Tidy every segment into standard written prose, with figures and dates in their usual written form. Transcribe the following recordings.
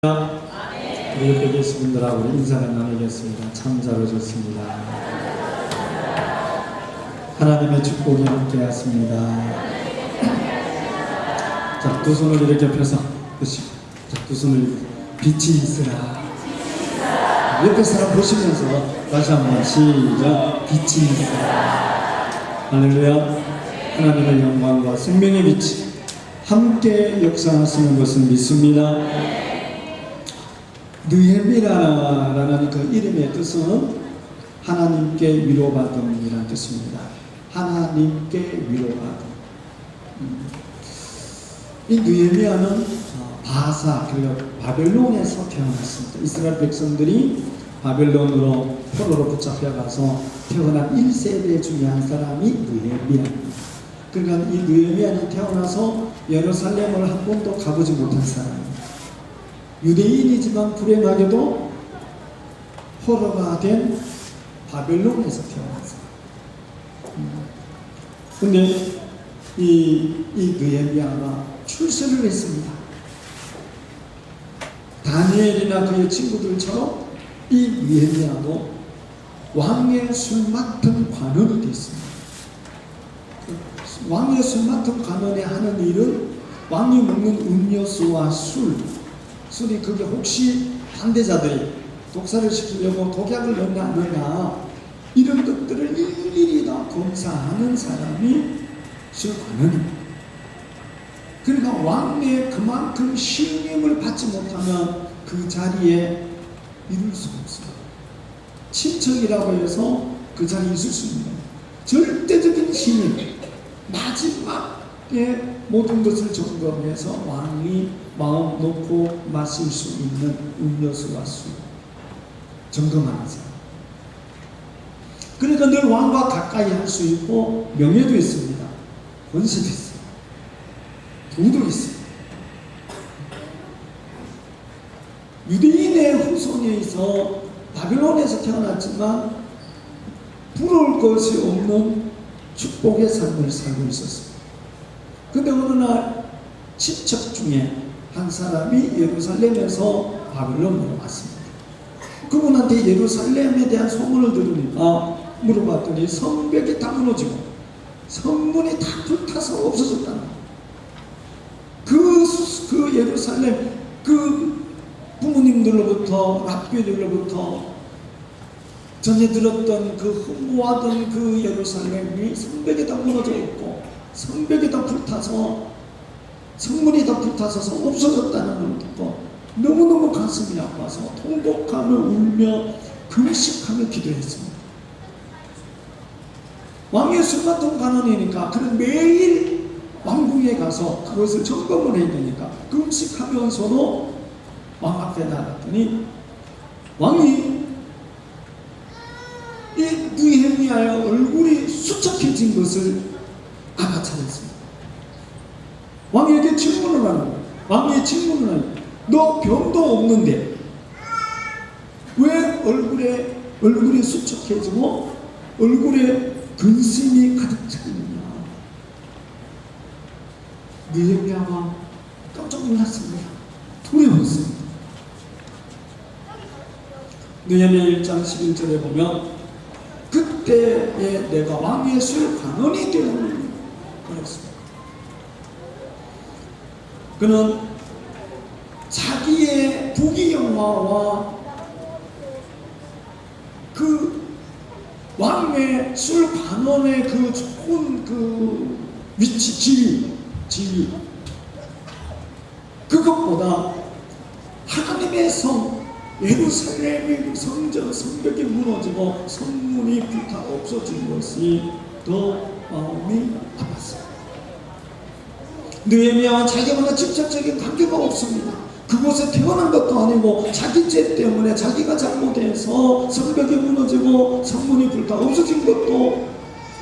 우리 옆에 계신 분들하고 인사를 나누겠습니다. 참 잘 오셨습니다. 하나님의 축복이 함께 하십니다. 자, 두 손을 이렇게 펴서 자, 두 손을 빛이 있으라. 옆에 사람 보시면서 다시 한번 시작. 빛이 있으라. 할렐루야. 하나님의 영광과 생명의 빛이 함께 역사하시는 것을 믿습니다. 느헤미야라는 그 이름의 뜻은 하나님께 위로받음이라는 뜻입니다. 하나님께 위로받음. 이 느헤미야는 바사, 그리고 바벨론에서 태어났습니다. 이스라엘 백성들이 바벨론으로 포로로 붙잡혀가서 태어난 1세대 중에 한 사람이 느헤미야입니다. 그러니까 이 느헤미야는 태어나서 예루살렘을 한 번도 가보지 못한 사람입니다. 유대인이지만 불행하게도 포로가 된 바벨론에서 태어났어요. 근데 이 느헤미야가 출세를 했습니다. 다니엘이나 그의 친구들처럼 이 느헤미야도 왕의 술 맡은 관원이 됐습니다. 왕의 술 맡은 관원이 하는 일은 왕이 먹는 음료수와 술이 그게 혹시 반대자들이 독사를 시키려고 독약을 넣나 안 넣나 이런 것들을 일일이 다 검사하는 사람이 술관원입니다. 그러니까 왕의 그만큼 신임을 받지 못하면 그 자리에 이룰 수가 없어요. 친척이라고 해서 그 자리에 있을 수 있는 절대적인 신임, 마지막에 모든 것을 점검해서 왕이 마음 놓고 마실 수 있는 음료수와 술 점검하는 사람. 그러니까 늘 왕과 가까이 할 수 있고 명예도 있습니다. 권세도 있어요. 부도 있어요. 유대인의 후손에서 바벨론에서 태어났지만 부러울 것이 없는 축복의 삶을 살고 있었습니다. 근데 어느 날 친척 중에 한 사람이 예루살렘에서 바벨론으로 왔습니다. 그분한테 예루살렘에 대한 소문을 들으니까 물어봤더니 성벽이 다 무너지고 성문이 다 불타서 없어졌다는 거예요. 그 예루살렘 그 부모님들로부터 랍비들로부터 전에 들었던 그 흠모하던 그 예루살렘이 성벽이 다 무너져 있고 성벽이 다 불타서 성문이 다 불타서서 없어졌다는 걸 듣고 너무너무 가슴이 아파서 통곡하며 울며 금식하며 기도했습니다. 왕의 술 맡은 관원이니까 그는 매일 왕궁에 가서 그것을 점검을 해야 되니까 금식하면서도 왕 앞에 나갔더니 왕이 이 느헤미야의 얼굴이 수척해진 것을 알아차렸습니다. 왕에게 질문을 하는 거예요. 왕의 질문을 하는 거예요. 너 병도 없는데 왜 얼굴이 수척해지고 얼굴에 근심이 가득 차 있느냐. 느헤미야가 깜짝 놀랐습니다. 두려웠습니다. 느헤미야 1장 11절에 보면 그때에 내가 왕의 술 관원이 되었느니 그랬습니다. 그는 자기의 부귀영화와 그 왕의 술 관원의 그 좋은 그 위치, 지위 그것보다 하나님의 성 예루살렘의 성벽이 무너지고 성문이 불타 없어진 것이 더 마음이 아팠습니다. 느헤미야와 자기와는 직접적인 관계가 없습니다. 그곳에 태어난 것도 아니고 자기 죄 때문에 자기가 잘못해서 성벽이 무너지고 성문이 불타 없어진 것도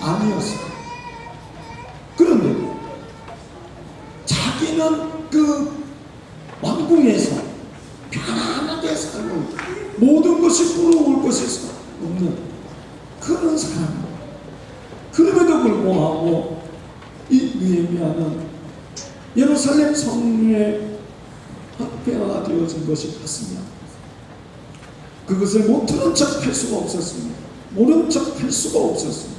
아니었어요. 그런데 자기는 그 왕궁에서 편안하게 살고 모든 것이 부러울 것이 없는 그런 사람. 그럼에도 불구하고 이 느헤미야는 예루살렘 성에 폐화되어진 것이 같습니다. 그것을 못 들은 척 할 수가 없었습니다. 모른 척 할 수가 없었습니다.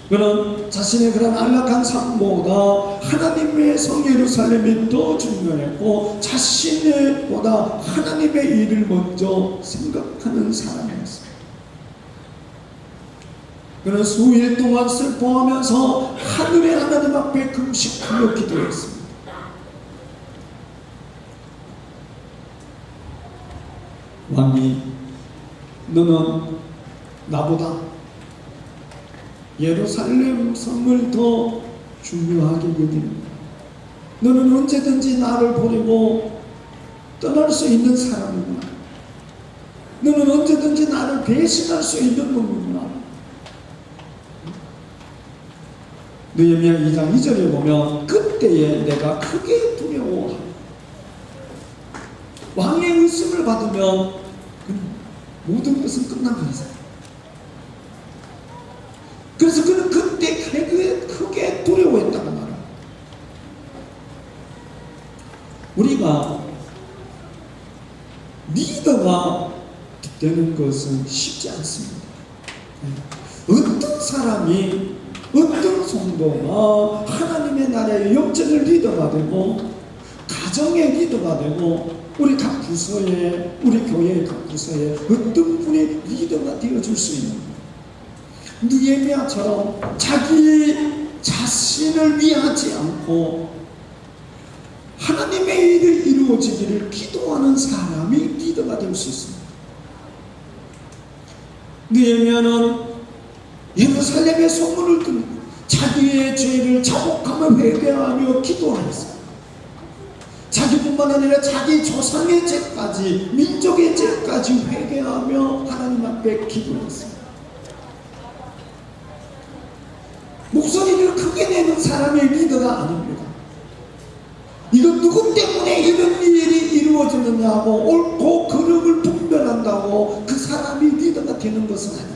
그는 자신의 그런 안락한 삶보다 하나님의 성 예루살렘이 더 중요했고 자신의 보다 하나님의 일을 먼저 생각하는 사람이었습니다. 그는 수일 동안 슬퍼하면서 하늘의 하나님 앞에 금식하며 기도했습니다. 왕이 너는 나보다 예루살렘 성을 더 중요하게 여기는가? 너는 언제든지 나를 버리고 떠날 수 있는 사람이구나. 너는 언제든지 나를 배신할 수 있는 놈이구나. 느헤미야 2장 2절에 보면 그때에 내가 크게 두려워하고 왕의 의심을 받으면 모든 것은 끝난 거잖아요. 그래서 그는 그때 크게 두려워했다고 말합니다. 우리가 리더가 되는 것은 쉽지 않습니다. 어떤 사람이 어떤 성도가 하나님의 나라의 영적인 리더가 되고 가정의 리더가 되고 우리 각 부서에 우리 교회의 각 부서에 어떤 분이 리더가 되어줄 수 있는 느헤미야처럼 자기 자신을 위하지 않고 하나님의 일이 이루어지기를 기도하는 사람이 리더가 될 수 있습니다. 느헤미야는 예루살렘의 소문을 듣고 자기의 죄를 자복하며 회개하며 기도하였습니다. 자기뿐만 아니라 자기 조상의 죄까지 민족의 죄까지 회개하며 하나님 앞에 기도했습니다. 목소리를 크게 내는 사람이 리더가 아닙니다. 이건 누구 때문에 이런 일이 이루어졌느냐고 옳고 그름을 분별한다고 그 사람이 리더가 되는 것은 아닙니다.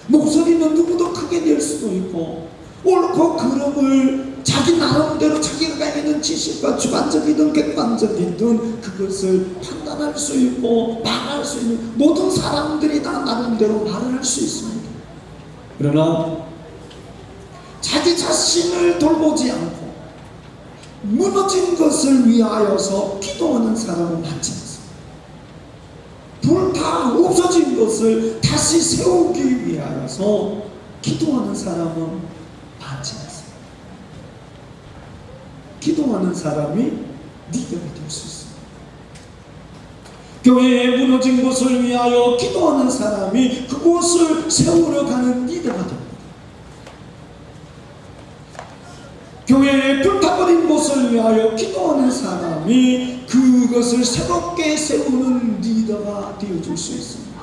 목소리는 누구도 크게 낼 수도 있고 옳고 그름을 자기 나름대로 자기가 있는 지식과 주관적이든 객관적이든 그것을 판단할 수 있고 말할 수 있는 모든 사람들이 다 나름대로 말을 할 수 있습니다. 그러나 자기 자신을 돌보지 않고 무너진 것을 위하여서 기도하는 사람은 많지 않습니다. 불다 없어진 것을 다시 세우기 위하여서 기도하는 사람은 많지 않습니다. 기도하는 사람이 리더가 될 수 있습니다. 교회에 무너진 것을 위하여 기도하는 사람이 그곳을 세우려 가는 리더가 됩니다. 교회에 불타버린 곳을 위하여 기도하는 사람이 그것을 새롭게 세우는 리더가 되어줄 수 있습니다.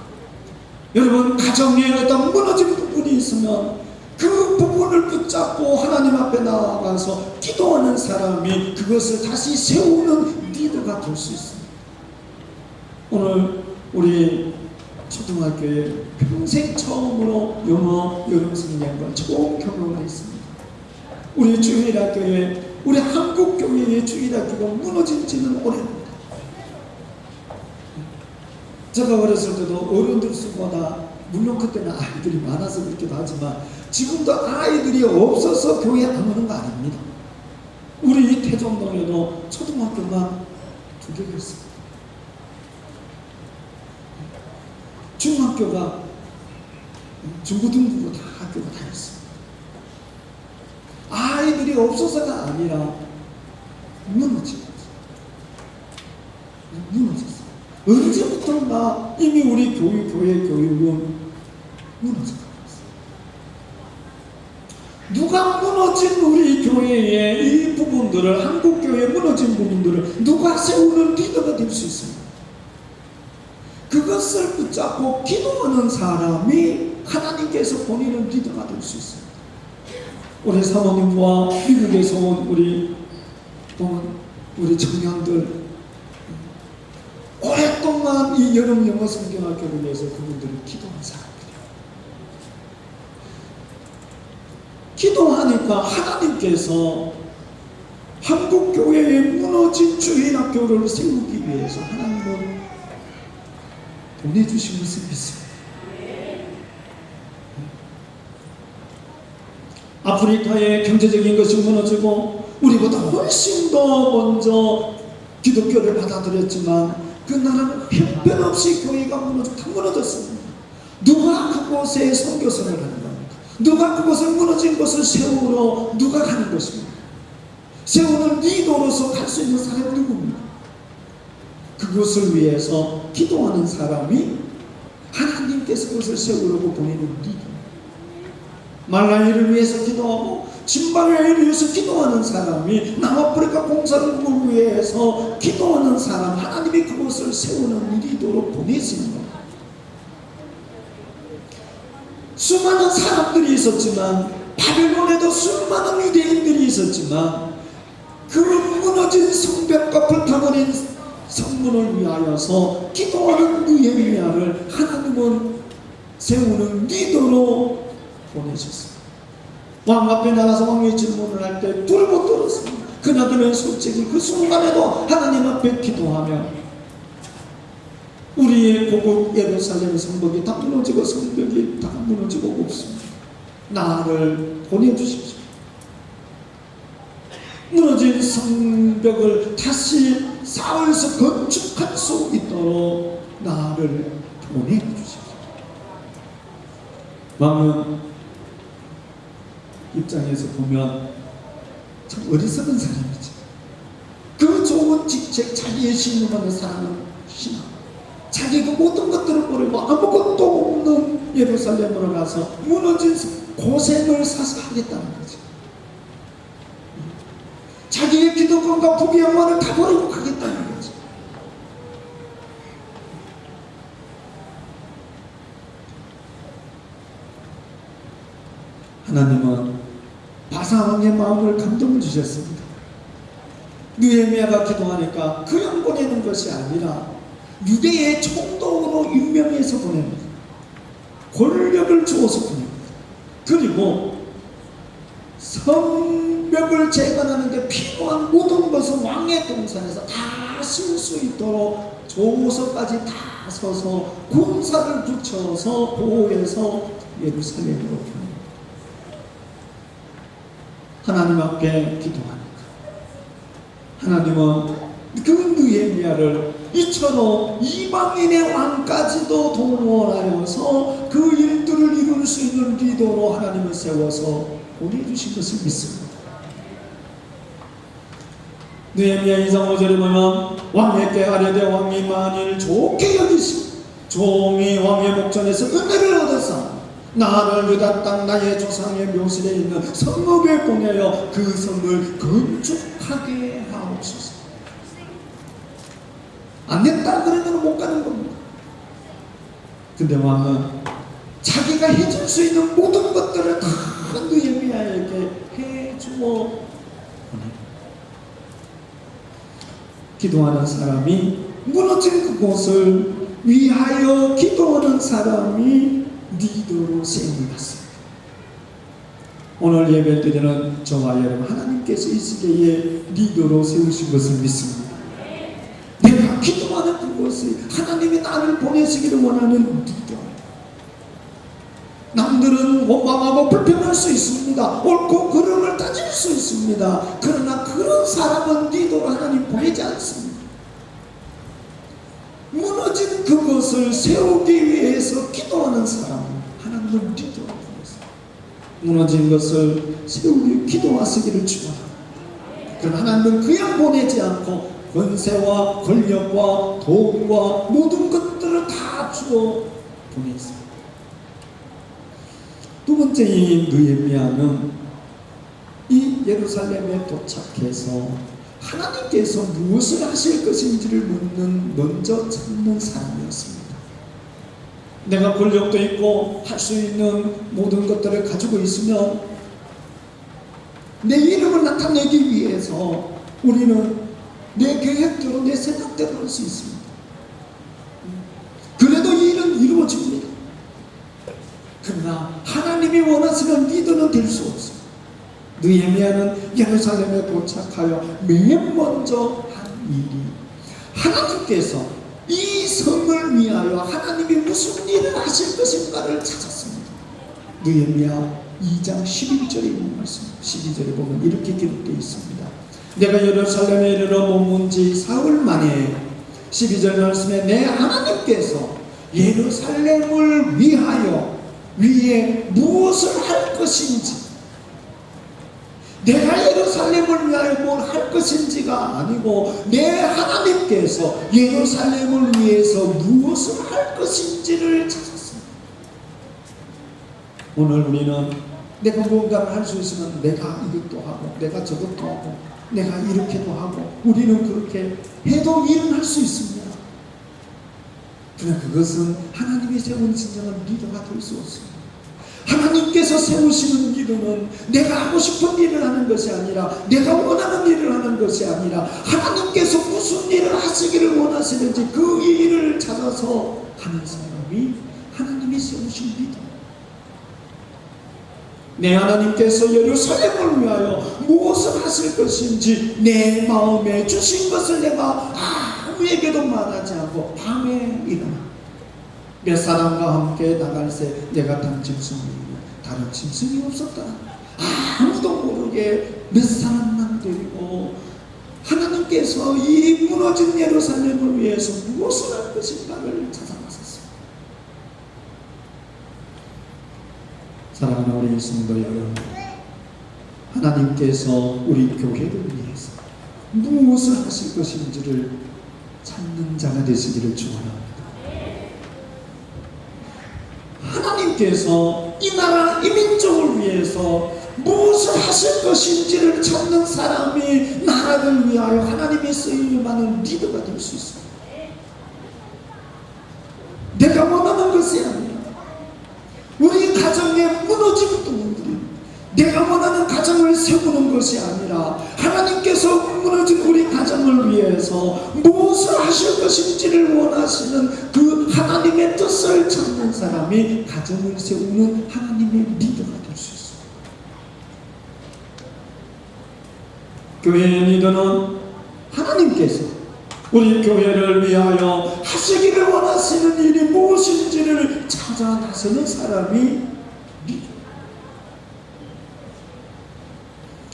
여러분, 가정에 어떤 무너진 부분이 있으면 그 부분을 붙잡고 하나님 앞에 나아가서 기도하는 사람이 그것을 다시 세우는 리더가 될 수 있습니다. 오늘 우리 초등학교에 평생 처음으로 영어 여름 성경과 처음 경험을 했습니다. 우리 주일학교에 우리 한국교회의 주일학교가 무너진 지는 오래입니다. 제가 어렸을 때도 어른들 수보다 물론 그때는 아이들이 많아서 그렇기도 하지만 지금도 아이들이 없어서 교회 안 오는 거 아닙니다. 우리 태종동에도 초등학교가 2개가 있습니다. 중학교가 중고등부로 다 학교가 다 있습니다. 아이들이 없어서가 아니라 무너진 거죠. 무너졌어요. 언제부턴가 이미 우리 교회 교육은 무너졌어요. 누가 무너진 우리 교회의 이 부분들을, 한국교회 무너진 부분들을 누가 세우는 리더가 될 수 있습니다. 그것을 붙잡고 기도하는 사람이 하나님께서 본인은 리더가 될 수 있습니다. 우리 사모님과 미국에서 온 우리 청년들 오랫동안 이 여름 영어 성경학교를 위해서 그분들이 기도한 사람들이에요. 기도하니까 하나님께서 한국 교회의 무너진 주의 학교를 세우기 위해서 하나님은 보내주신 것을 믿습니다. 아프리카의 경제적인 것이 무너지고 우리보다 훨씬 더 먼저 기독교를 받아들였지만 그 나라는 형편없이 교회가 다 무너졌습니다. 누가 그곳에 선교사를 하는 겁니까? 누가 그곳을 무너진 곳을 세우러 누가 가는 것입니까? 세우는 리더로서 갈 수 있는 사람이 누굽니까? 그것을 위해서 기도하는 사람이 하나님께서 그것을 세우려고 보내는 리더. 말라이를 위해서 기도하고 짐바브웨를 위해서 기도하는 사람이 남아프리카 공산국을 위해서 기도하는 사람, 하나님이 그것을 세우는 리더로 보내시는 겁니다. 수많은 사람들이 있었지만, 바벨론에도 수많은 유대인들이 있었지만, 그 무너진 성벽과 불타버린 성문을 위하여서 기도하는 느헤미야를 하나님은 세우는 리더로 보내셨습니다. 왕 앞에 나가서 왕의 질문을 할 때 불을 못 들었습니다. 그녀들은 솔직히 그 순간에도 하나님 앞에 기도하며 우리의 고국 예루살렘 성벽이 다 무너지고 성벽이 다 무너지고 없습니다. 나를 보내주십시오. 무너진 성벽을 다시 쌓아서 건축할 수 있도록 나를 보내주십시오. 왕은 입장에서 보면 참 어리석은 사람이죠. 그 좋은 직책, 자기의 신임하는 사람은 신앙, 자기가 모든 것들을 버리고 아무것도 없는 예루살렘으로 가서 무너진 고생을 사서 하겠다는 거죠. 자기의 기득권과 부귀영화를 다 버리고 가겠다는 거죠. 하나님은 바사왕의 마음을 감동을 주셨습니다. 느헤미야가 기도하니까 그냥 보내는 것이 아니라 유대의 총독으로 임명해서 보냅니다. 권력을 주어서 보냅니다. 그리고 성벽을 재건하는데 필요한 모든 것을 왕의 동산에서 다 쓸 수 있도록 조서까지 다 서서 군사를 붙여서 보호해서 예루살렘으로 보냅니다. 하나님 앞에 기도하니까 하나님은 그 느헤미야를 이처럼 이방인의 왕까지도 동원하여서 그 일들을 이룰 수 있는 리더로 하나님을 세워서 보내주신 것을 믿습니다. 느헤미야 2장 5절에 보면 왕에게 아뢰되 왕이 만일 좋게 여기시고 종이 왕의 목전에서 은혜를 얻어서 나를 유다 땅 나의 조상의 묘실에 있는 성읍에 보내어 그 성을 건축하게 하옵소서. 안 됐다 그러면 못 가는 겁니다. 근데 왕은 자기가 해줄 수 있는 모든 것들을 다 느헤미야에게 해주어 보냅니다. 기도하는 사람이 무너진 그곳을 위하여 기도하는 사람이 리더로 세움을 받습니다. 오늘 예배 드리는 저와 여러분, 하나님께서 이 시대에 리더로 세우신 것을 믿습니다. 내가 기도하는 그곳에 하나님이 나를 보내시기를 원하는 리더. 남들은 원망하고 불평할 수 있습니다. 옳고 그름을 따질 수 있습니다. 그러나 그런 사람은 리더로 하나님 보내지 않습니다. 무너진 그것을 세우기 위해서 기도하는 사람은 하나님은 리더로 보냈습니다. 무너진 것을 세우기 기도하시기를 축원합니다. 그러나 하나님은 그냥 보내지 않고 권세와 권력과 돈과 모든 것들을 다 주어 보냈습니다. 두 번째 이 느헤미야는 이 예루살렘에 도착해서 하나님께서 무엇을 하실 것인지를 먼저 찾는 사람이었습니다. 내가 권력도 있고 할 수 있는 모든 것들을 가지고 있으면 내 이름을 나타내기 위해서 우리는 내 계획대로 내 생각대로 할 수 있습니다. 그래도 이 일은 이루어집니다. 그러나 하나님이 원하시는 리더는 될 수 없습니다. 느헤미야는 예루살렘에 도착하여 맨 먼저 일이 하나님께서 이 성을 위하여 하나님이 무슨 일을 하실 것인가를 찾았습니다. 느헤미야 2장 11절에 있는 말씀, 12절에 보면 이렇게 기록되어 있습니다. 내가 예루살렘에 이르러 머문 지 사흘 만에 12절 말씀에 내 하나님께서 예루살렘을 위하여 위에 무엇을 할 것인지, 내가 예루살렘을 위하여 뭘 할 것인지가 아니고 내 하나님께서 예루살렘을 위해서 무엇을 할 것인지를 찾았습니다. 오늘 우리는 내가 무언가를 할 수 있으면 내가 이것도 하고 내가 저것도 하고 내가 이렇게도 하고 우리는 그렇게 해도 일은 할 수 있습니다. 그러나 그것은 하나님이 세운 진정한 리더가 될 수 없습니다. 하나님께서 세우시는 리더는 내가 하고 싶은 일을 하는 것이 아니라 내가 원하는 일을 하는 것이 아니라 하나님께서 무슨 일을 하시기를 원하시는지 그 일을 찾아서 하는 사람이 하나님이 세우신 리더. 내 하나님께서 예루살렘을 위하여 무엇을 하실 것인지 내 마음에 주신 것을 내가 아무에게도 말하지 않고 밤에 일어나 몇 사람과 함께 나갈새 내가 탄 짐승이 다른 짐승이 없었다. 아무도 모르게 몇 사람만 데리고 하나님께서 이 무너진 예루살렘을 위해서 무엇을 할 것인가를 찾아나섰습니다. 사랑하는 우리 성도 여러분, 하나님께서 우리 교회를 위해서 무엇을 하실 것인지를 찾는 자가 되시기를 축원합니다. 하나님께서 이 나라 이 민족을 위해서 무엇을 하실 것인지를 찾는 사람이 나라를 위하여 하나님의 쓰임하는 리더가 될 수 있습니다. 내가 원하는 것이 아니라 우리 가정의 무너진 부분들이 내가 원하는 가정을 세우는 것이 아니라 하나님께서 무너진 우리 가정을 위해서 무엇을 하실 것인지를 원하시는 그 하나님의 뜻을 찾는 사람이 가정을 세우는 하나님의 리더가 될 수 있습니다. 교회의 리더는 하나님께서 우리 교회를 위하여 하시기를 원하시는 일이 무엇인지를 찾아 나서는 사람이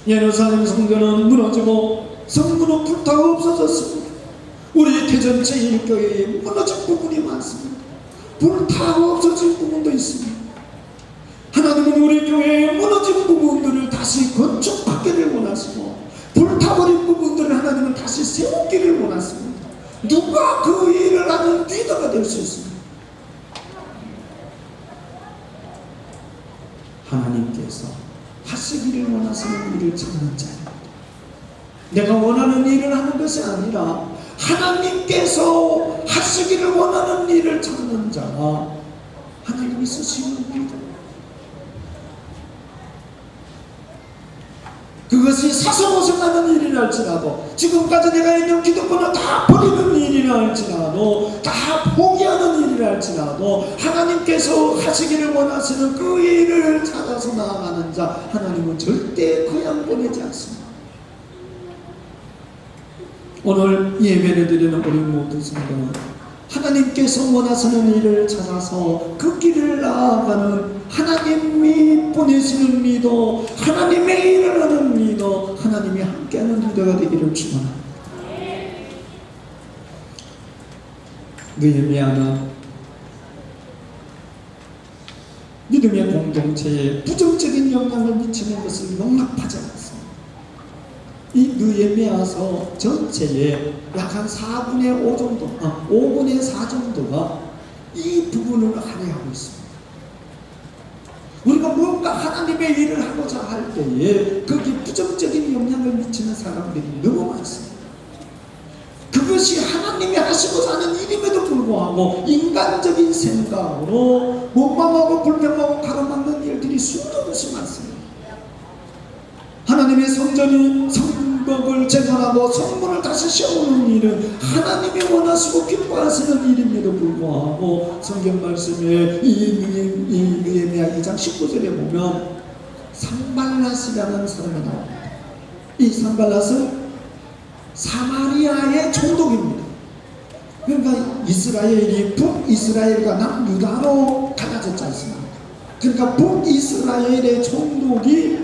예루살렘 성전은 무너지고 성문은 불타고 없어졌습니다. 우리 대전체 일교회에 무너진 부분이 많습니다. 불타고 없어진 부분도 있습니다. 하나님은 우리 교회의 무너진 부분들을 다시 건축받기를 원하시고 불타버린 부분들을 하나님은 다시 세우기를 원하십니다. 누가 그 일을 하는 리더가 될 수 있습니다. 하나님께서 하시기를 원하시는 일을 찾는 자입니다. 내가 원하는 일을 하는 것이 아니라 하나님께서 하시기를 원하는 일을 찾는 자가 하나님이 쓰시는 일입니다. 그것이 사소고생하는 일이라 할지라도 지금까지 내가 있는 기득권을 다 버리는 일이라 할지라도 다 포기하는 일이라 할지라도 하나님께서 하시기를 원하시는 그 일을 찾아서 나아가는 자 하나님은 절대 그냥 보내지 않습니다. 오늘 예배를 드리는 우리 모든 성도는 하나님께서 원하시는 일을 찾아서 그 길을 나아가는 하나님이 보내시는 리더, 하나님의 일을 하는 리더, 하나님이 함께하는 리더가 되기를 축원합니다. 느헤미야는 믿음의 공동체에 부정적인 영향을 미치는 것을 용납하지 않았습니다. 이 느헤미야서 전체에 약 한 4분의 5 정도, 5분의 4 정도가 이 부분을 할애하고 있습니다. 우리가 뭔가 하나님의 일을 하고자 할 때에 거기에 부정적인 영향을 미치는 사람들이 너무 많습니다. 그것이 하나님이 하시고자 하는 일임에도 불구하고 인간적인 생각으로 원망하고 불평하고 가로막는 일들이 수도 없이 많습니다. 하나님의 성벽을 재건하고 성문을 다시 세우는 일은 하나님이 원하시고 기뻐하시는 일임에도 불구하고 성경 말씀에 이 느헤미야 2장 19절에 보면 산발랏이라는 사람이 나옵니다. 이 산발랏은 사마리아의 총독입니다. 그러니까 이스라엘이 북이스라엘과 남유다로 갈라졌지 않습니까? 그러니까 북이스라엘의 총독이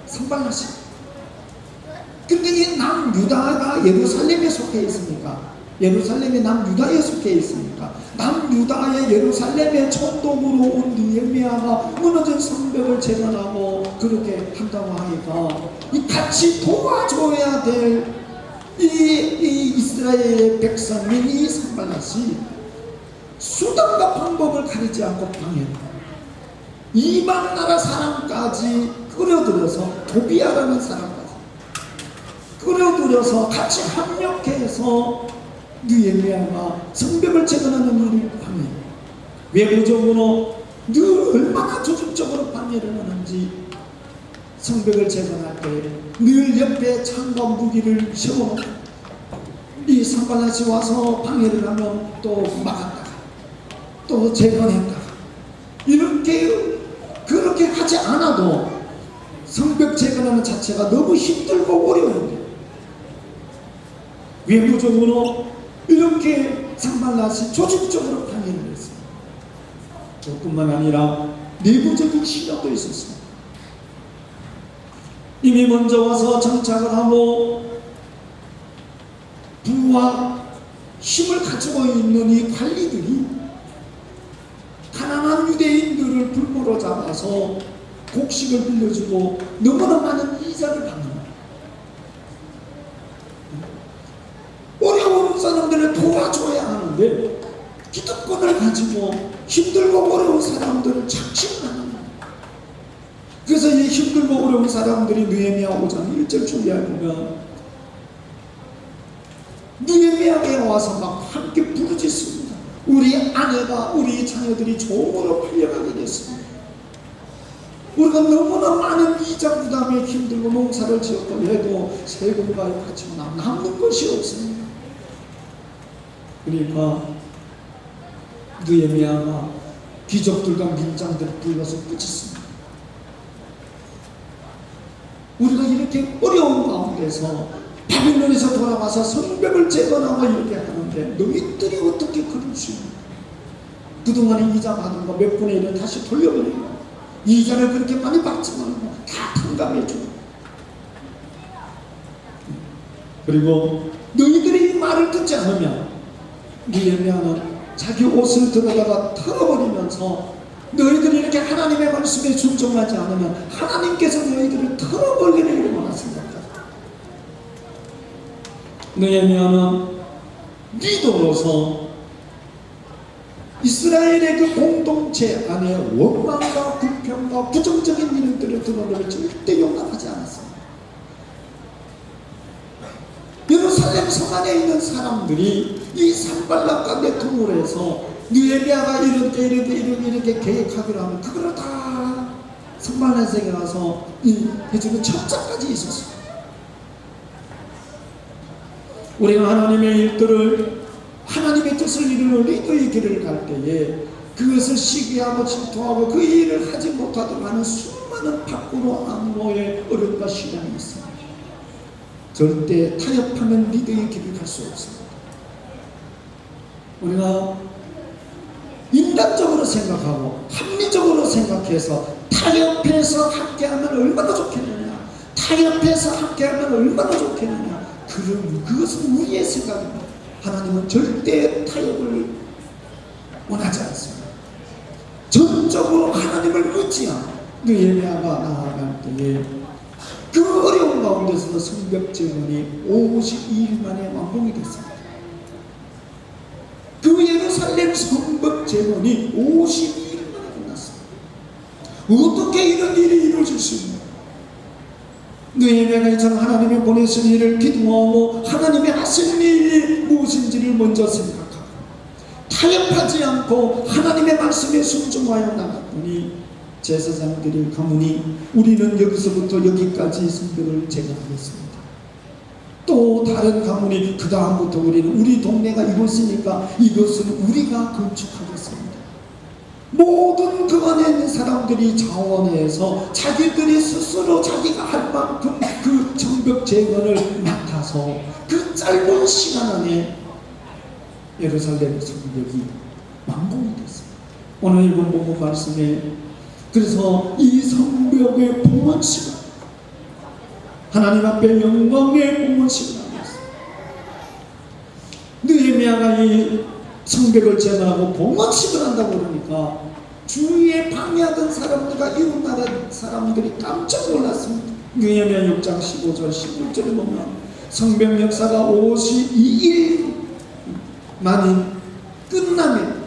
산발랏입니다. 근데 이 남유다가 예루살렘에 속해 있습니까? 예루살렘이 남유다에 속해 있습니까? 남유다의 예루살렘의 총독으로 온 느헤미야가 무너진 성벽을 재건하고 그렇게 한다고 하니까 이 같이 도와줘야 될 이 이스라엘의 백성인 이 산발랏이 수단과 방법을 가리지 않고 방해, 이방 나라 사람까지 끌어들여서, 도비아라는 사람까지 끌어들여서 같이 합력해서 느헤미야가 성벽을 재건하는 일을 방해, 외부적으로 늘 얼마나 조직적으로 방해를 하는지, 성벽을 재건할 때 늘 옆에 창과 무기를 세워놓고 이 산발랏이 와서 방해를 하면 또 막았다가 또 재건했다가, 이렇게 그렇게 하지 않아도 성벽 재건하는 자체가 너무 힘들고 어려운데 외부적으로 이렇게 산발랏이 조직적으로 방해를 했어요. 그뿐만 아니라 내부적인 시련도 있었습니다. 이미 먼저 와서 정착을 하고 부와 힘을 가지고 있는 이 관리들이 가난한 유대인들을 불모로 잡아서 곡식을 빌려주고 너무나 많은 이자를 받는 거예요. 어려운 사람들을 도와줘야 하는데 기득권을 가지고 힘들고 어려운 사람들을 착취하는 거예요. 그래서 이 힘들고 어려운 사람들이 느헤미야 5장 1절 주기에 보면 느헤미야에 와서 막 함께 부르짖습니다. 우리 아내가, 우리 자녀들이 종으로 팔려가게 됐습니다. 우리가 너무나 많은 이자 부담에 힘들고 농사를 지었고 해도 세금과 바치고 남는 것이 없습니다. 그러니까 느헤미야가 귀족들과 민장들을 불러서 꾸짖습니다. 우리가 이렇게 어려운 가운데서 바빌론에서 돌아와서 성벽을 재건하고 이렇게 하는데 너희들이 어떻게 그럴 수 있냐? 그동안에 이자 받은 거 몇 분의 1은 다시 돌려버리고 이자를 그렇게 많이 받지 말고 다 탕감해주고, 그리고 너희들이 이 말을 듣지 않으면 느헤미야는 자기 옷을 들어다가 털어버리면서 너희들이 이렇게 하나님의 말씀에 순종하지 않으면 하나님께서 너희들을 털어버리기를 일어났습니다. 느헤미야는 리더로서 이스라엘의 그 공동체 안에 원망과 불평과 부정적인 일들을 드러내를 절대 용납하지 않았습니다. 예루살렘 성 안에 있는 사람들이 이 산발랏과 내통을 해서 느헤미야가 이렇게 계획하기로 하면 그거를 다 산발랏에게 가서 해주는 첩자까지 있었습니다. 우리가 하나님의 일들을, 하나님의 뜻을 이루는 리더의 길을 갈 때에 그것을 시기하고 질투하고 그 일을 하지 못하도록 하는 수많은 밖으로 안모의 어려움과 시련이 있습니다. 절대 타협하면 리더의 길을 갈 수 없습니다. 우리가 인간적으로 생각하고 합리적으로 생각해서 타협해서 함께하면 얼마나 좋겠느냐, 타협해서 함께하면 얼마나 좋겠느냐, 그것은 우리의 생각입니다. 하나님은 절대 타협을 원하지 않습니다. 전적으로 하나님을 의지한 느헤미야가 나아갈 때에 그 어려운 가운데서 성벽 재건이 52일 만에 완공이 됐습니다. 그 예루살렘 성벽 재건이 52일 만에 끝났습니다. 어떻게 이런 일이 이루어질 수 있나요? 느헤미야가 이처럼 하나님이 보내신 일을 기도하고 하나님이 하신 일이 무엇인지를 먼저 생각하고 타협하지 않고 하나님의 말씀에 순종하여 나갔더니 제사장들이 가문이 우리는 여기서부터 여기까지 성벽을 재건하겠습니다. 또 다른 가문이 그 다음부터 우리는 우리 동네가 이곳이니까 이것은 우리가 건축하겠습니다. 모든 그 안에 있는 사람들이 자원해서 자기들이 스스로 자기가 할 만큼 그 성벽 재건을 맡아서 그 짧은 시간 안에 예루살렘 성벽이 완공이 됐어요. 오늘 읽은 본문 말씀에 그래서 이 성벽의 봉헌식을 하나님 앞에 영광의 봉헌식을 하겠어요. 느헤미야가 이 성벽을 제거하고 봉헌식을 한다고 그러니까 주위에 방해하던 사람들과 이웃나라 사람들이 깜짝 놀랐습니다. 느헤미야 6장 15절 16절에 보면 성벽 역사가 52일 만인 끝나면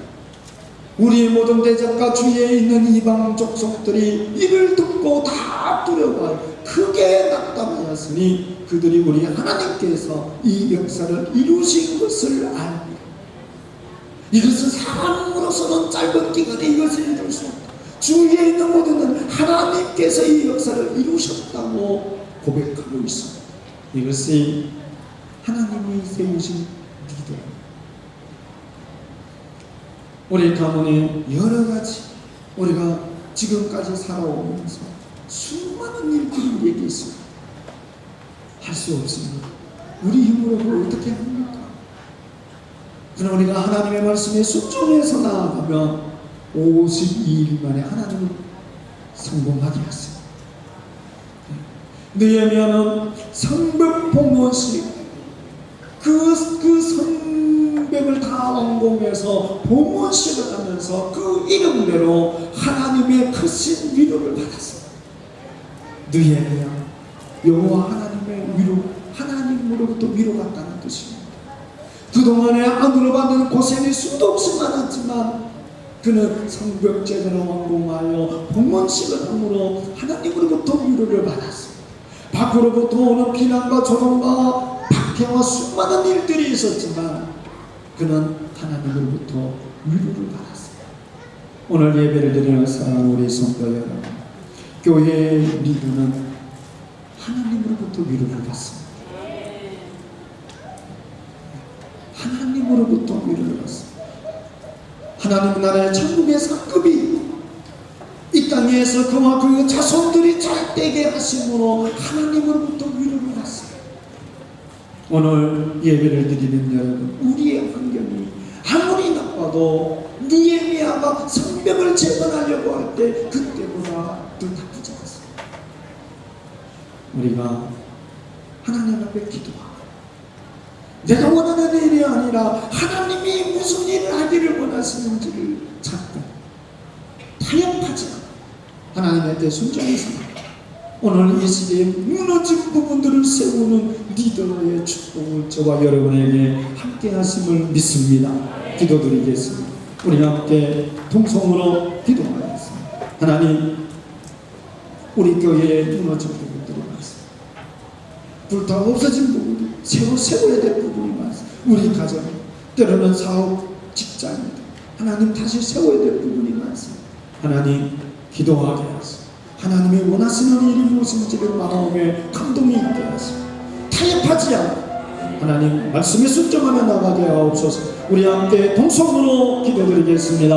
우리의 모든 대적과 주위에 있는 이방 족속들이 이를 듣고 다 두려워 크게 낙담하였으니 그들이 우리 하나님께서 이 역사를 이루신 것을 알고 이것은 사람으로서는 짧은 기간에 이것을 이룰 수 없다. 주위에 있는 모두는 하나님께서 이 역사를 이루셨다고 고백하고 있습니다. 이것이 하나님이 세우신 리더입니다. 우리 가문에 여러 가지 우리가 지금까지 살아오면서 수많은 일들이 우리에게 있습니다. 할 수 없습니다. 우리 힘으로 그걸 어떻게 합니까? 그러나 우리가 하나님의 말씀에 순종해서 나아가면 52일 만에 하나님은 성공하게 했어요. 느헤미야는 성벽 봉헌식 그 성벽을 다 완공해서 봉헌식을 하면서 그 이름대로 하나님의 크신 위로를 받았습니다. 느헤미야 여호와 하나님의 위로, 하나님으로부터 위로받다는 뜻입니다. 그동안에 안으로 받는 고생이 수도 없이 많았지만 그는 성벽 제대로 완공하여 봉헌식을 함으로 하나님으로부터 위로를 받았습니다. 밖으로부터 오는 비난과 조롱과 박해와 수많은 일들이 있었지만 그는 하나님으로부터 위로를 받았습니다. 오늘 예배를 드리는 사랑하는 우리 성도 여러분, 교회의 리더는 하나님으로부터 위로를 받습니다. 하나님으로부터 위로를 받습니다. 하나님 나라의 천국의 상급이 있고 이 땅에서 그와 그 자손들이 잘되게 하심으로 하나님으로부터 위로를 받습니다. 오늘 예배를 드리는 여러분, 우리의 환경이 아무리 나빠도 느헤미야가 성벽을 재건하려고 할 때 그때보다 더 나쁘지 않습니다. 우리가 하나님 앞에 기도하고 내가 원하는 일이 아니라 하나님이 무슨 일을 하기를 원하시는지를 찾고 타협하지 않고 하나님한테 순종해서 오늘 이 시대에 무너진 부분들을 세우는 리더의 축복을 저와 여러분에게 함께 하심을 믿습니다. 기도드리겠습니다. 우리 함께 통성으로 기도하겠습니다. 하나님, 우리 교회에 무너진 부분들이 많습니다. 불타 없어진 부분들, 새로 세워야 될 부분이 많습니다. 우리 가정, 때로는 사업, 직장입니다. 하나님 다시 세워야 될 부분이 많습니다. 하나님, 기도하게 하소서. 하나님이 원하시는 일이 무엇인지를 마음에 감동이 있게 하소서. 타협하지 않고 하나님 말씀에 순종하며 나가게 하옵소서. 우리 함께 동성으로 기도드리겠습니다.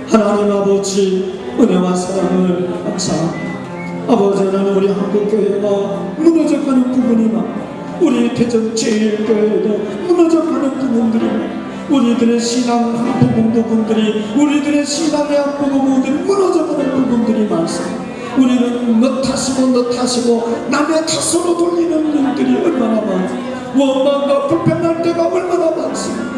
하나님 아버지, 은혜와 사랑을 감사합니다. 아버지는 우리 한국교회가 무너져가는 부분이 많고 우리 대전제일교회도 무너져가는 부분들이 많고 우리들의 신앙 한 부분들이 우리들의 신앙의 한 부분들이 무너져가는 부분들이 많습니다. 우리는 너 탓이고 남의 탓으로 돌리는 일들이 얼마나 많고 원망과 불평할 때가 얼마나 많습니다.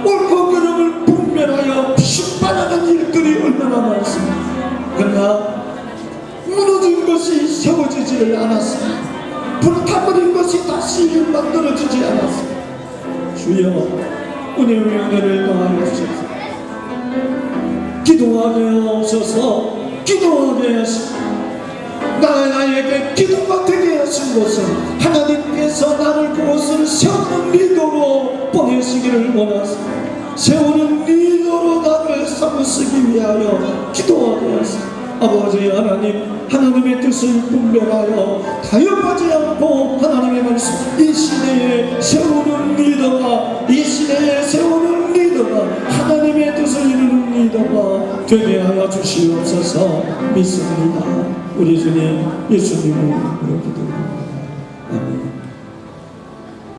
옳고 그름을 분별하여 심판하는 일들이 얼마나 많습니다. 그러나 무너진 것이 세워지지를 않았습니다. 불타버린 것이 다시 만들어지지 않았습니다. 주여 은혜의 은혜를 더하여 주소서. 기도하게 하옵소서. 기도하게 하시고 나에게 기도가 되게 하신 것은 하나님께서 나를 그곳을 세우는 리더로 보내시기를 원하십니다. 세우는 리더로 나를 삼으시기 위하여 기도하게 하십니다. 아버지 하나님, 하나님의 뜻을 분별하여 타협하지 않고 하나님의 말씀, 이 시대에 세우는 리더가, 이 시대에 세우는 리더가 하나님의 뜻을 이루는 리더가 되게 하여 주시옵소서. 믿습니다. 우리 주님 예수님을 기도합니다.